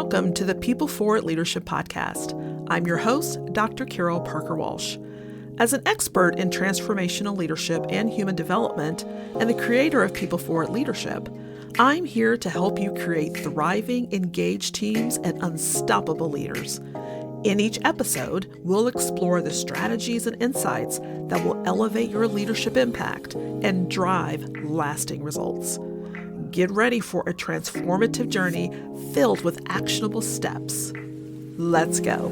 welcome to the People for It Leadership Podcast. I'm your host, Dr. Carol Parker Walsh. As an expert in transformational leadership and human development, and the creator of People for It Leadership, I'm here to help you create thriving, engaged teams and unstoppable leaders. In each episode, we'll explore the strategies and insights that will elevate your leadership impact and drive lasting results. Get ready for a transformative journey filled with actionable steps. Let's go.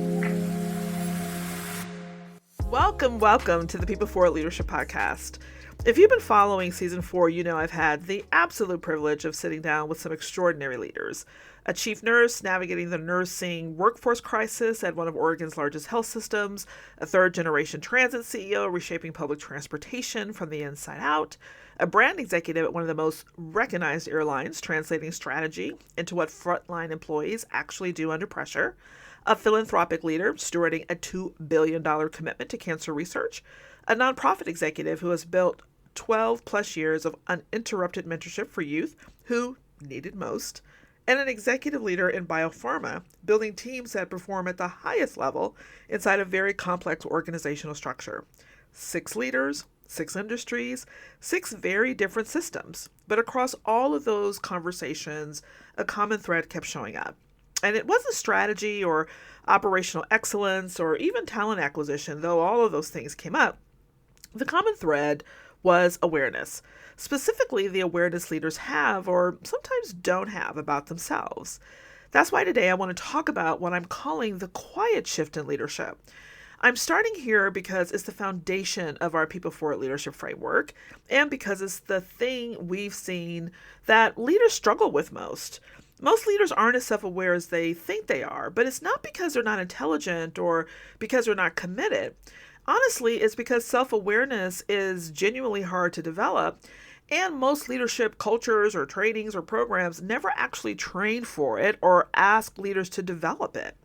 Welcome to the People for It Leadership Podcast. If you've been following season 4, you know I've had the absolute privilege of sitting down with some extraordinary leaders. A chief nurse navigating the nursing workforce crisis at one of Oregon's largest health systems, a third-generation transit CEO reshaping public transportation from the inside out, a brand executive at one of the most recognized airlines translating strategy into what frontline employees actually do under pressure, a philanthropic leader stewarding a $2 billion commitment to cancer research, a nonprofit executive who has built 12 plus years of uninterrupted mentorship for youth who need it most, and an executive leader in biopharma, building teams that perform at the highest level inside a very complex organizational structure. 6 leaders, 6 industries, 6 very different systems. But across all of those conversations, a common thread kept showing up. And it wasn't strategy or operational excellence or even talent acquisition, though all of those things came up. The common thread was awareness, specifically the awareness leaders have or sometimes don't have about themselves. That's why today I want to talk about what I'm calling the quiet shift in leadership. I'm starting here because it's the foundation of our People for It leadership framework and because it's the thing we've seen that leaders struggle with most. Most leaders aren't as self-aware as they think they are, but it's not because they're not intelligent or because they're not committed. Honestly, it's because self-awareness is genuinely hard to develop, and most leadership cultures or trainings or programs never actually train for it or ask leaders to develop it.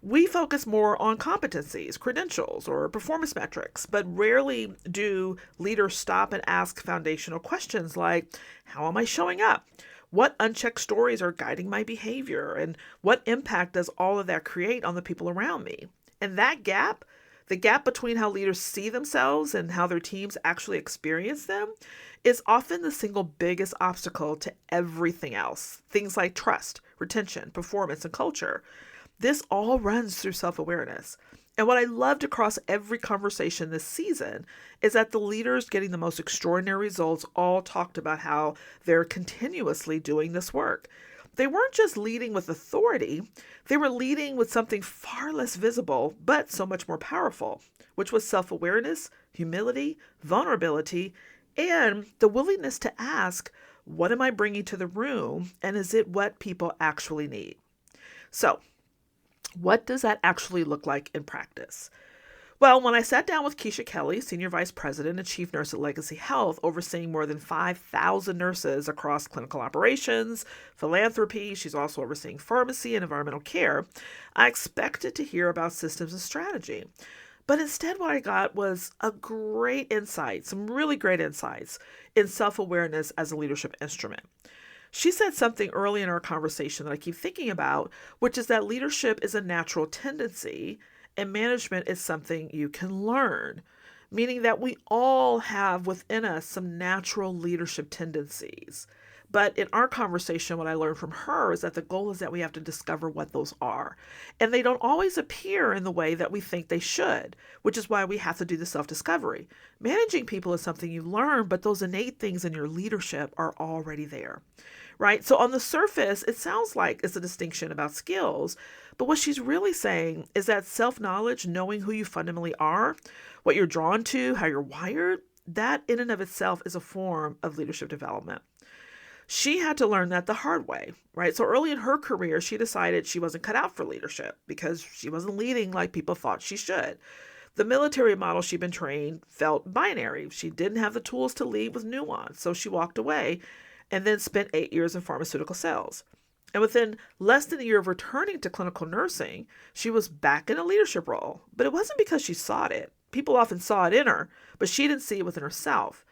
We focus more on competencies, credentials, or performance metrics, but rarely do leaders stop and ask foundational questions like, how am I showing up? What unchecked stories are guiding my behavior? And what impact does all of that create on the people around me? And that gap, the gap between how leaders see themselves and how their teams actually experience them, is often the single biggest obstacle to everything else. Things like trust, retention, performance, and culture. This all runs through self-awareness. And what I loved across every conversation this season is that the leaders getting the most extraordinary results all talked about how they're continuously doing this work. They weren't just leading with authority, they were leading with something far less visible, but so much more powerful, which was self-awareness, humility, vulnerability, and the willingness to ask, what am I bringing to the room, and is it what people actually need? So, what does that actually look like in practice? Well, when I sat down with Keisha Kelly, Senior Vice President and Chief Nurse at Legacy Health, overseeing more than 5,000 nurses across clinical operations, philanthropy, she's also overseeing pharmacy and environmental care, I expected to hear about systems and strategy. But instead, what I got was a great insight, some really great insights in self-awareness as a leadership instrument. She said something early in our conversation that I keep thinking about, which is that leadership is a natural tendency and management is something you can learn, meaning that we all have within us some natural leadership tendencies. But in our conversation, what I learned from her is that the goal is that we have to discover what those are. And they don't always appear in the way that we think they should, which is why we have to do the self-discovery. Managing people is something you learn, but those innate things in your leadership are already there. Right? So on the surface, it sounds like it's a distinction about skills, but what she's really saying is that self-knowledge, knowing who you fundamentally are, what you're drawn to, how you're wired, that in and of itself is a form of leadership development. She had to learn that the hard way, right? So early in her career, she decided she wasn't cut out for leadership because she wasn't leading like people thought she should. The military model she'd been trained felt binary. She didn't have the tools to lead with nuance, so she walked away and then spent 8 years in pharmaceutical sales. And within less than a year of returning to clinical nursing, she was back in a leadership role. But it wasn't because she sought it. People often saw it in her, but she didn't see it within herself.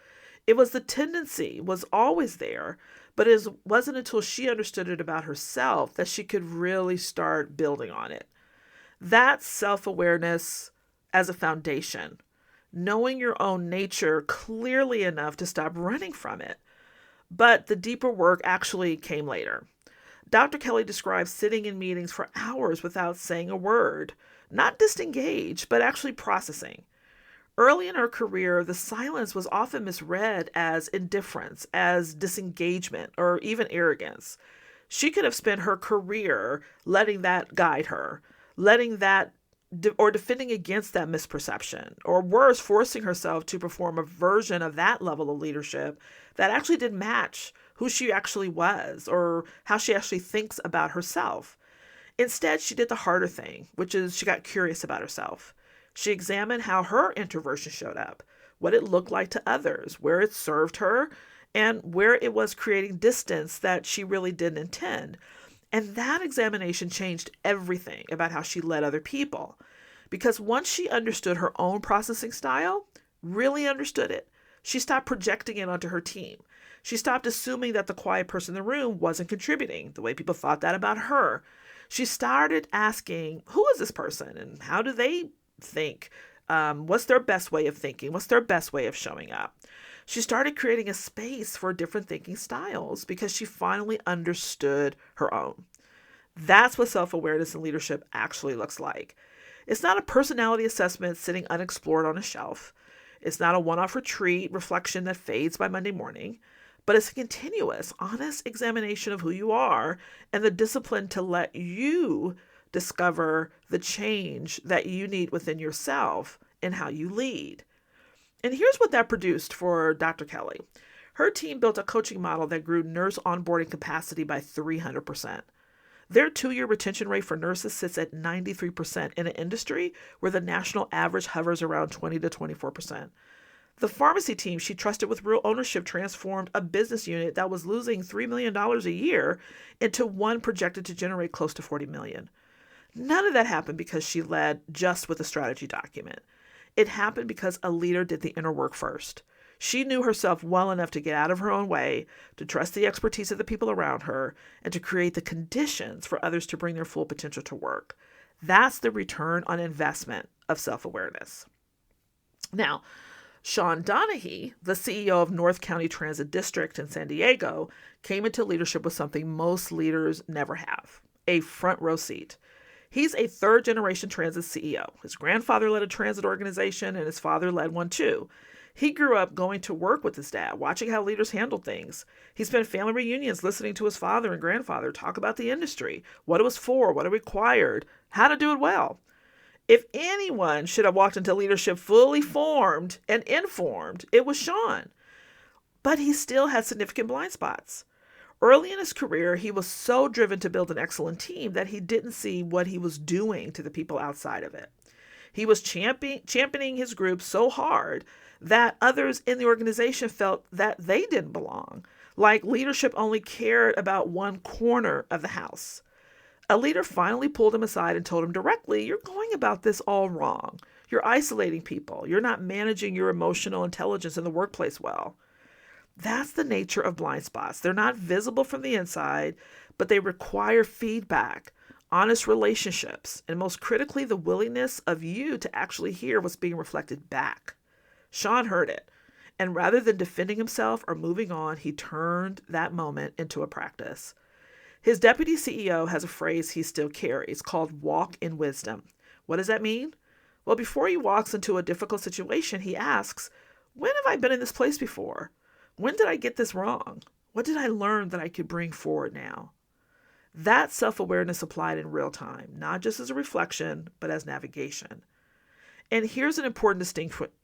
It was the tendency was always there, But it wasn't until she understood it about herself that she could really start building on it. That's self-awareness as a foundation, knowing your own nature clearly enough to stop running from it. But the deeper work actually came later. Dr. Kelly describes sitting in meetings for hours without saying a word, not disengaged, but actually processing. Early in her career, the silence was often misread as indifference, as disengagement, or even arrogance. She could have spent her career letting that guide her, letting that or defending against that misperception, or worse, forcing herself to perform a version of that level of leadership that actually didn't match who she actually was or how she actually thinks about herself. Instead, she did the harder thing, which is she got curious about herself. She examined how her introversion showed up, what it looked like to others, where it served her, and where it was creating distance that she really didn't intend. And that examination changed everything about how she led other people. Because once she understood her own processing style, really understood it, she stopped projecting it onto her team. She stopped assuming that the quiet person in the room wasn't contributing the way people thought that about her. She started asking, who is this person and how do they think? What's their best way of thinking? What's their best way of showing up? She started creating a space for different thinking styles because she finally understood her own. That's what self-awareness and leadership actually looks like. It's not a personality assessment sitting unexplored on a shelf. It's not a one-off retreat reflection that fades by Monday morning, but it's a continuous, honest examination of who you are and the discipline to let you discover the change that you need within yourself and how you lead. And here's what that produced for Dr. Kelly. Her team built a coaching model that grew nurse onboarding capacity by 300%. Their 2-year retention rate for nurses sits at 93% in an industry where the national average hovers around 20 to 24%. The pharmacy team she trusted with real ownership transformed a business unit that was losing $3 million a year into one projected to generate close to $40 million. None of that happened because she led just with a strategy document. It happened because a leader did the inner work first. She knew herself well enough to get out of her own way, to trust the expertise of the people around her, and to create the conditions for others to bring their full potential to work. That's the return on investment of self-awareness. Now, Sean Donahue, the CEO of North County Transit District in San Diego, came into leadership with something most leaders never have: a front row seat. He's a third-generation transit CEO. His grandfather led a transit organization, and his father led one too. He grew up going to work with his dad, watching how leaders handled things. He spent family reunions listening to his father and grandfather talk about the industry, what it was for, what it required, how to do it well. If anyone should have walked into leadership fully formed and informed, it was Sean. But he still had significant blind spots. Early in his career, he was so driven to build an excellent team that he didn't see what he was doing to the people outside of it. He was championing his group so hard that others in the organization felt that they didn't belong, like leadership only cared about one corner of the house. A leader finally pulled him aside and told him directly, "You're going about this all wrong. You're isolating people. You're not managing your emotional intelligence in the workplace well." That's the nature of blind spots. They're not visible from the inside, but they require feedback, honest relationships, and most critically, the willingness of you to actually hear what's being reflected back. Sean heard it, and rather than defending himself or moving on, he turned that moment into a practice. His deputy CEO has a phrase he still carries called walk in wisdom. What does that mean? Well, before he walks into a difficult situation, he asks, when have I been in this place before? When did I get this wrong? What did I learn that I could bring forward now? That self-awareness applied in real time, not just as a reflection, but as navigation. And here's an important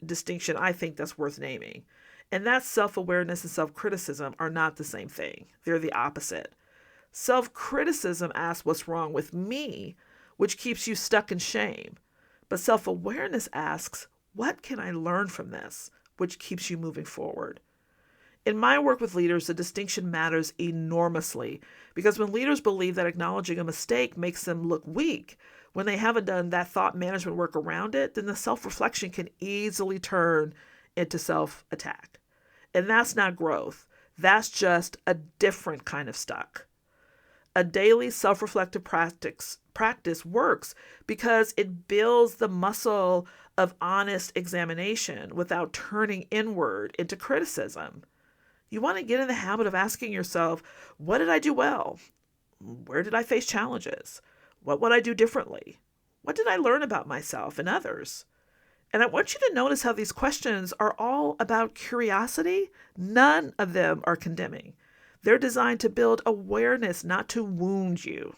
distinction I think that's worth naming. And that's self-awareness and self-criticism are not the same thing. They're the opposite. Self-criticism asks what's wrong with me, which keeps you stuck in shame. But self-awareness asks, what can I learn from this, which keeps you moving forward? In my work with leaders, the distinction matters enormously because when leaders believe that acknowledging a mistake makes them look weak, when they haven't done that thought management work around it, then the self-reflection can easily turn into self-attack. And that's not growth. That's just a different kind of stuck. A daily self-reflective practice works because it builds the muscle of honest examination without turning inward into criticism. You want to get in the habit of asking yourself, what did I do well? Where did I face challenges? What would I do differently? What did I learn about myself and others? And I want you to notice how these questions are all about curiosity. None of them are condemning. They're designed to build awareness, not to wound you.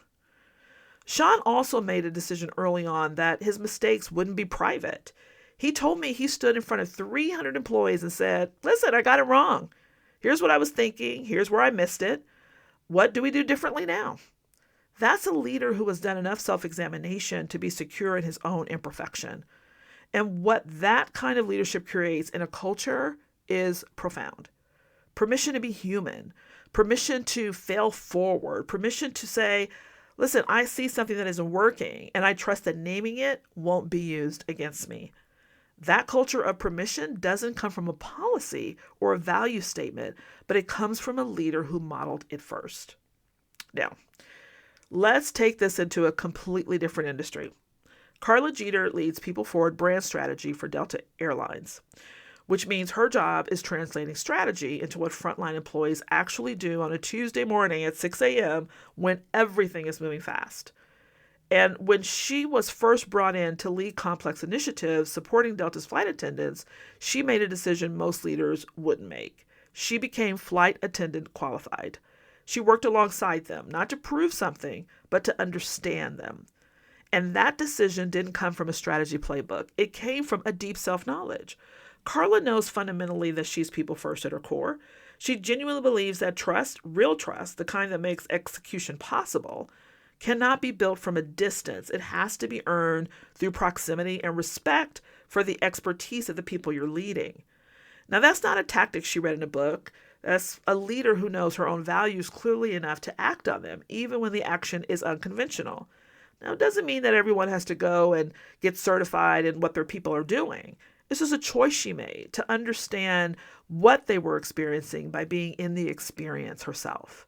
Sean also made a decision early on that his mistakes wouldn't be private. He told me he stood in front of 300 employees and said, listen, I got it wrong. Here's what I was thinking. Here's where I missed it. What do we do differently now? That's a leader who has done enough self-examination to be secure in his own imperfection. And what that kind of leadership creates in a culture is profound. Permission to be human, permission to fail forward, permission to say, listen, I see something that isn't working, and I trust that naming it won't be used against me. That culture of permission doesn't come from a policy or a value statement, but it comes from a leader who modeled it first. Now, let's take this into a completely different industry. Carla Jeter leads People Forward brand strategy for Delta Airlines, which means her job is translating strategy into what frontline employees actually do on a Tuesday morning at 6 a.m. when everything is moving fast. And when she was first brought in to lead complex initiatives supporting Delta's flight attendants, she made a decision most leaders wouldn't make. She became flight attendant qualified. She worked alongside them, not to prove something, but to understand them. And that decision didn't come from a strategy playbook. It came from a deep self-knowledge. Carla knows fundamentally that she's people first at her core. She genuinely believes that trust, real trust, the kind that makes execution possible, cannot be built from a distance. It has to be earned through proximity and respect for the expertise of the people you're leading. Now, that's not a tactic she read in a book. That's a leader who knows her own values clearly enough to act on them, even when the action is unconventional. Now, it doesn't mean that everyone has to go and get certified in what their people are doing. This is a choice she made to understand what they were experiencing by being in the experience herself.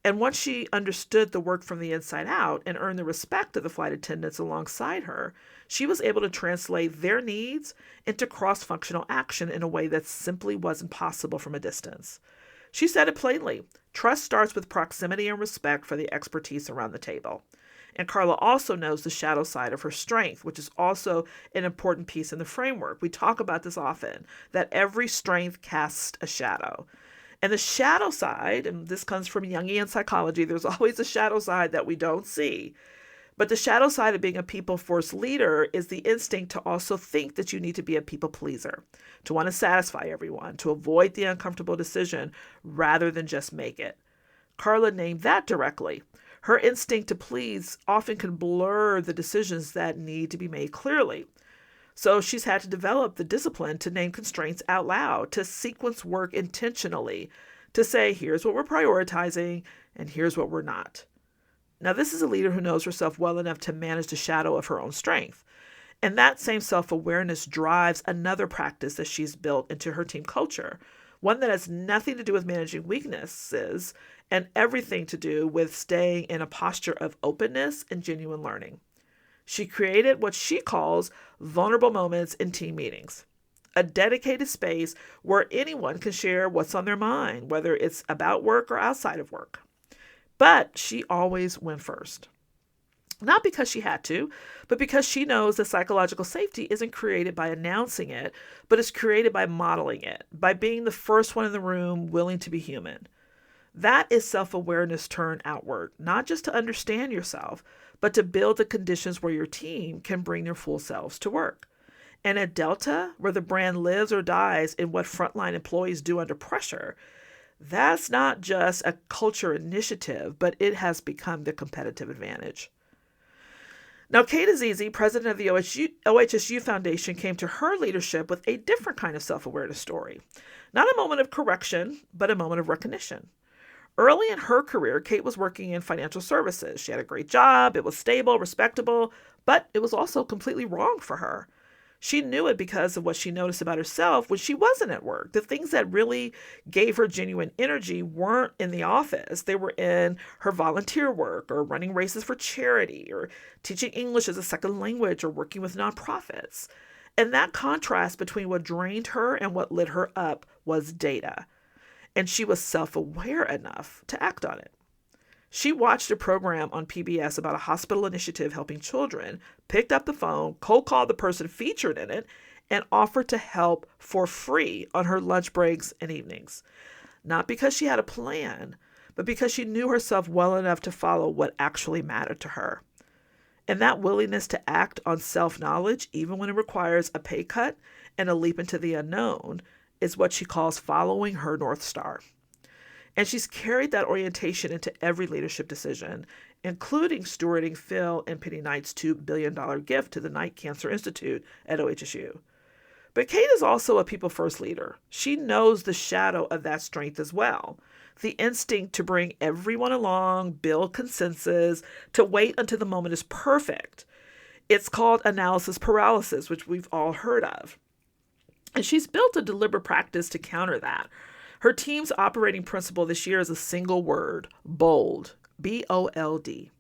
And once she understood the work from the inside out and earned the respect of the flight attendants alongside her, she was able to translate their needs into cross-functional action in a way that simply wasn't possible from a distance. She said it plainly, trust starts with proximity and respect for the expertise around the table. And Carla also knows the shadow side of her strength, which is also an important piece in the framework. We talk about this often, that every strength casts a shadow. And the shadow side, and this comes from Jungian psychology, there's always a shadow side that we don't see. But the shadow side of being a people-first leader is the instinct to also think that you need to be a people pleaser, to want to satisfy everyone, to avoid the uncomfortable decision rather than just make it. Carla named that directly. Her instinct to please often can blur the decisions that need to be made clearly. So she's had to develop the discipline to name constraints out loud, to sequence work intentionally, to say, here's what we're prioritizing and here's what we're not. Now, this is a leader who knows herself well enough to manage the shadow of her own strength. And that same self-awareness drives another practice that she's built into her team culture, one that has nothing to do with managing weaknesses and everything to do with staying in a posture of openness and genuine learning. She created what she calls vulnerable moments in team meetings, a dedicated space where anyone can share what's on their mind, whether it's about work or outside of work. But she always went first. Not because she had to, but because she knows that psychological safety isn't created by announcing it, but is created by modeling it, by being the first one in the room willing to be human. That is self-awareness turned outward, not just to understand yourself, but to build the conditions where your team can bring their full selves to work. And at Delta, where the brand lives or dies in what frontline employees do under pressure, that's not just a culture initiative, but it has become the competitive advantage. Now, Kate Azizi, president of the OHSU Foundation, came to her leadership with a different kind of self-awareness story. Not a moment of correction, but a moment of recognition. Early in her career, Kate was working in financial services. She had a great job. It was stable, respectable, but it was also completely wrong for her. She knew it because of what she noticed about herself when she wasn't at work. The things that really gave her genuine energy weren't in the office. They were in her volunteer work or running races for charity or teaching English as a second language or working with nonprofits. And that contrast between what drained her and what lit her up was data. And she was self-aware enough to act on it. She watched a program on PBS about a hospital initiative helping children, picked up the phone, cold called the person featured in it, and offered to help for free on her lunch breaks and evenings. Not because she had a plan, but because she knew herself well enough to follow what actually mattered to her. And that willingness to act on self-knowledge, even when it requires a pay cut and a leap into the unknown, is what she calls following her North Star. And she's carried that orientation into every leadership decision, including stewarding Phil and Penny Knight's $2 billion gift to the Knight Cancer Institute at OHSU. But Kate is also a people-first leader. She knows the shadow of that strength as well. The instinct to bring everyone along, build consensus, to wait until the moment is perfect. It's called analysis paralysis, which we've all heard of. And she's built a deliberate practice to counter that. Her team's operating principle this year is a single word, bold, B-O-L-D.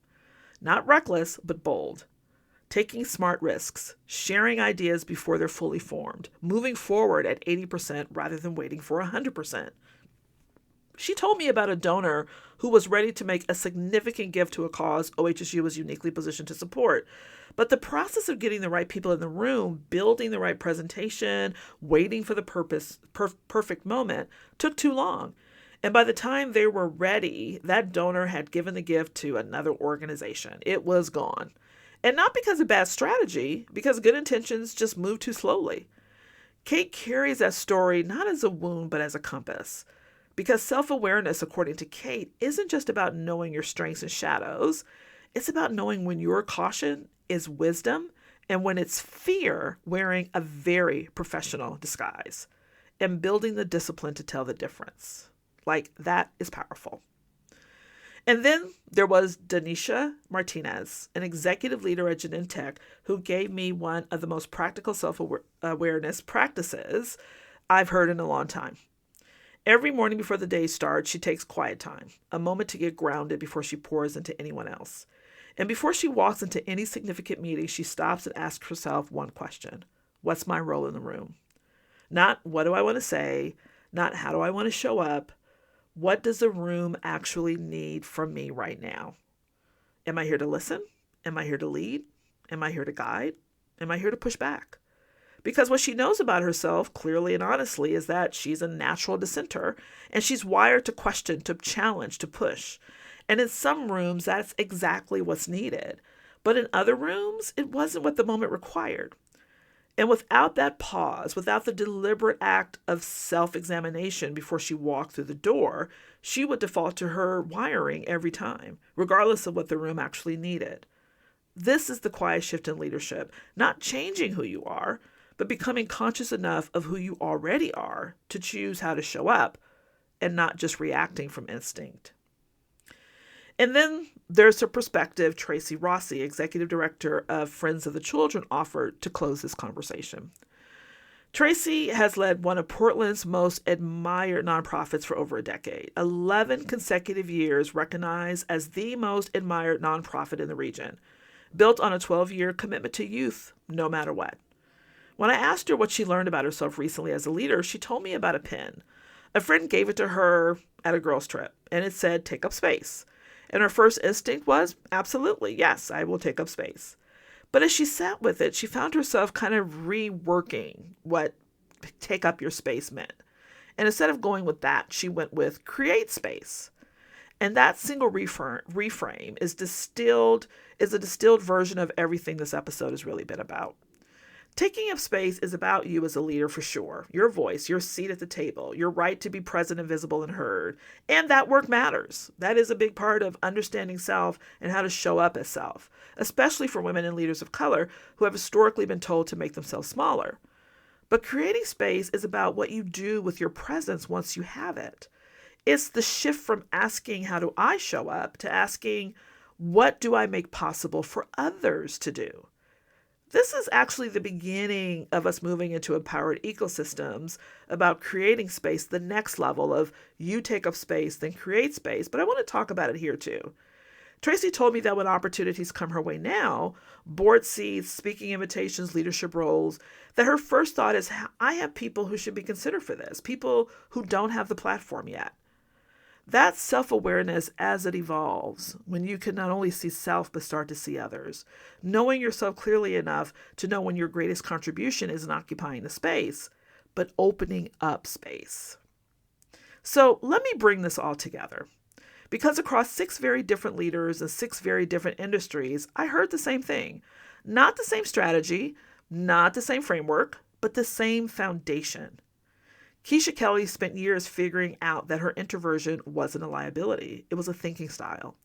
Not reckless, but bold. Taking smart risks, sharing ideas before they're fully formed, moving forward at 80% rather than waiting for 100%. She told me about a donor who was ready to make a significant gift to a cause OHSU was uniquely positioned to support. But the process of getting the right people in the room, building the right presentation, waiting for the perfect moment took too long. And by the time they were ready, that donor had given the gift to another organization. It was gone. And not because of bad strategy, because good intentions just moved too slowly. Kate carries that story not as a wound, but as a compass. Because self-awareness, according to Kate, isn't just about knowing your strengths and shadows. It's about knowing when your caution is wisdom and when it's fear wearing a very professional disguise and building the discipline to tell the difference. Like, that is powerful. And then there was Danisha Martinez, an executive leader at Genentech, who gave me one of the most practical self-awareness practices I've heard in a long time. Every morning before the day starts, she takes quiet time, a moment to get grounded before she pours into anyone else. And before she walks into any significant meeting, she stops and asks herself one question. What's my role in the room? Not what do I want to say, not how do I want to show up. What does the room actually need from me right now? Am I here to listen? Am I here to lead? Am I here to guide? Am I here to push back? Because what she knows about herself, clearly and honestly, is that she's a natural dissenter, and she's wired to question, to challenge, to push. And in some rooms, that's exactly what's needed. But in other rooms, it wasn't what the moment required. And without that pause, without the deliberate act of self-examination before she walked through the door, she would default to her wiring every time, regardless of what the room actually needed. This is the quiet shift in leadership, not changing who you are, but becoming conscious enough of who you already are to choose how to show up and not just reacting from instinct. And then there's her perspective Tracy Rossi, executive director of Friends of the Children, offered to close this conversation. Tracy has led one of Portland's most admired nonprofits for over a decade, 11 consecutive years recognized as the most admired nonprofit in the region, built on a 12-year commitment to youth, no matter what. When I asked her what she learned about herself recently as a leader, she told me about a pen. A friend gave it to her at a girls' trip, and it said, "Take up space." And her first instinct was, absolutely, yes, I will take up space. But as she sat with it, she found herself kind of reworking what take up your space meant. And instead of going with that, she went with create space. And that single reframe is a distilled version of everything this episode has really been about. Taking up space is about you as a leader for sure. Your voice, your seat at the table, your right to be present and visible and heard. And that work matters. That is a big part of understanding self and how to show up as self, especially for women and leaders of color who have historically been told to make themselves smaller. But creating space is about what you do with your presence once you have it. It's the shift from asking, how do I show up, to asking, what do I make possible for others to do? This is actually the beginning of us moving into empowered ecosystems, about creating space, the next level of you take up space, then create space. But I want to talk about it here too. Tracy told me that when opportunities come her way now, board seats, speaking invitations, leadership roles, that her first thought is, I have people who should be considered for this, people who don't have the platform yet. That's self-awareness as it evolves, when you can not only see self, but start to see others. Knowing yourself clearly enough to know when your greatest contribution isn't occupying the space, but opening up space. So let me bring this all together. Because across 6 very different leaders and 6 very different industries, I heard the same thing. Not the same strategy, not the same framework, but the same foundation. Keisha Kelly spent years figuring out that her introversion wasn't a liability. It was a thinking style.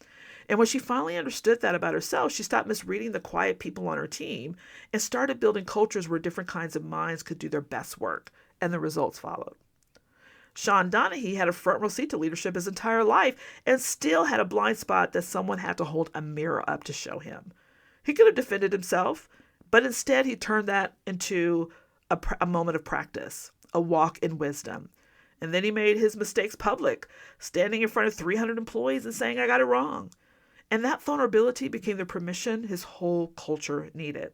And when she finally understood that about herself, she stopped misreading the quiet people on her team and started building cultures where different kinds of minds could do their best work, and the results followed. Sean Donaghy had a front row seat to leadership his entire life and still had a blind spot that someone had to hold a mirror up to show him. He could have defended himself, but instead he turned that into a moment of practice, a walk in wisdom. And then he made his mistakes public, standing in front of 300 employees and saying, I got it wrong. And that vulnerability became the permission his whole culture needed.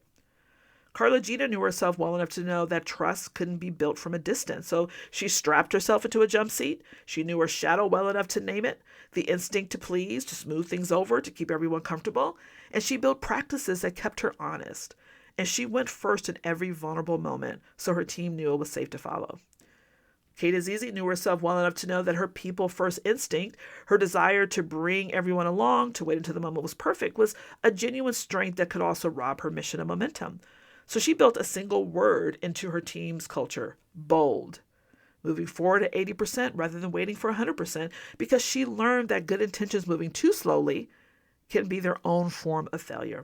Carla Gita knew herself well enough to know that trust couldn't be built from a distance. So she strapped herself into a jump seat. She knew her shadow well enough to name it, the instinct to please, to smooth things over, to keep everyone comfortable. And she built practices that kept her honest. And she went first in every vulnerable moment, so her team knew it was safe to follow. Kate Azizi knew herself well enough to know that her people-first instinct, her desire to bring everyone along, to wait until the moment was perfect, was a genuine strength that could also rob her mission of momentum. So she built a single word into her team's culture: bold. Moving forward at 80% rather than waiting for 100%, because she learned that good intentions moving too slowly can be their own form of failure.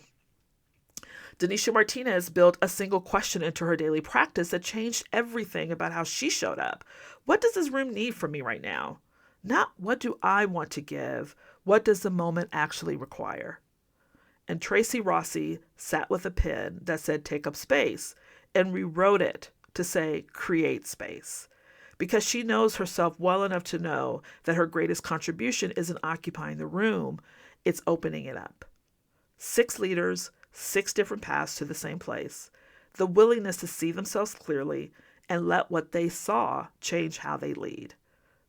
Denisha Martinez built a single question into her daily practice that changed everything about how she showed up. What does this room need from me right now? Not what do I want to give? What does the moment actually require? And Tracy Rossi sat with a pen that said take up space and rewrote it to say create space, because she knows herself well enough to know that her greatest contribution isn't occupying the room, it's opening it up. 6 leaders, 6 different paths to the same place, the willingness to see themselves clearly and let what they saw change how they lead.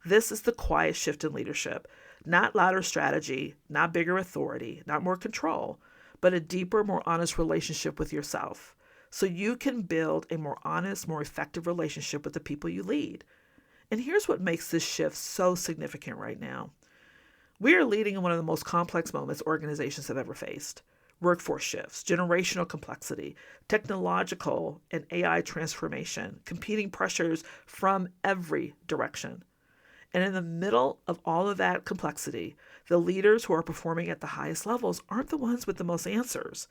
This is the quiet shift in leadership, not louder strategy, not bigger authority, not more control, but a deeper, more honest relationship with yourself, so you can build a more honest, more effective relationship with the people you lead. And here's what makes this shift so significant right now. We are leading in one of the most complex moments organizations have ever faced. Workforce shifts, generational complexity, technological and AI transformation, competing pressures from every direction. And in the middle of all of that complexity, the leaders who are performing at the highest levels aren't the ones with the most answers.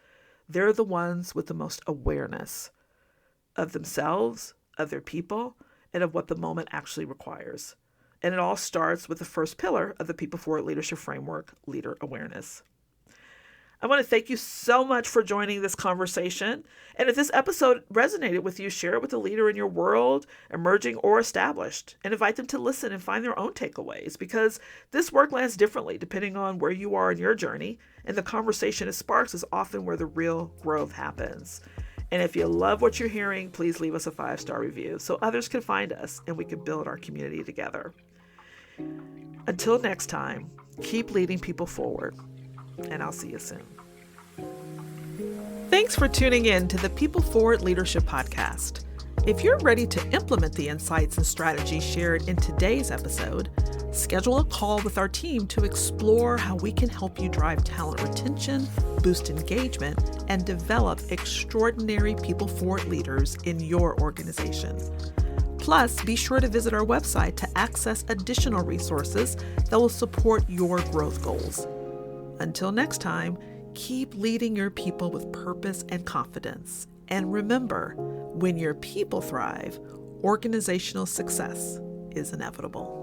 They're the ones with the most awareness of themselves, of their people, and of what the moment actually requires. And it all starts with the first pillar of the People Forward Leadership Framework, leader awareness. I want to thank you so much for joining this conversation. And if this episode resonated with you, share it with a leader in your world, emerging or established, and invite them to listen and find their own takeaways, because this work lands differently depending on where you are in your journey, and the conversation it sparks is often where the real growth happens. And if you love what you're hearing, please leave us a 5-star review so others can find us and we can build our community together. Until next time, keep leading people forward. And I'll see you soon. Thanks for tuning in to the People Forward Leadership Podcast. If you're ready to implement the insights and strategies shared in today's episode, schedule a call with our team to explore how we can help you drive talent retention, boost engagement, and develop extraordinary people forward leaders in your organization. Plus, be sure to visit our website to access additional resources that will support your growth goals. Until next time, keep leading your people with purpose and confidence. And remember, when your people thrive, organizational success is inevitable.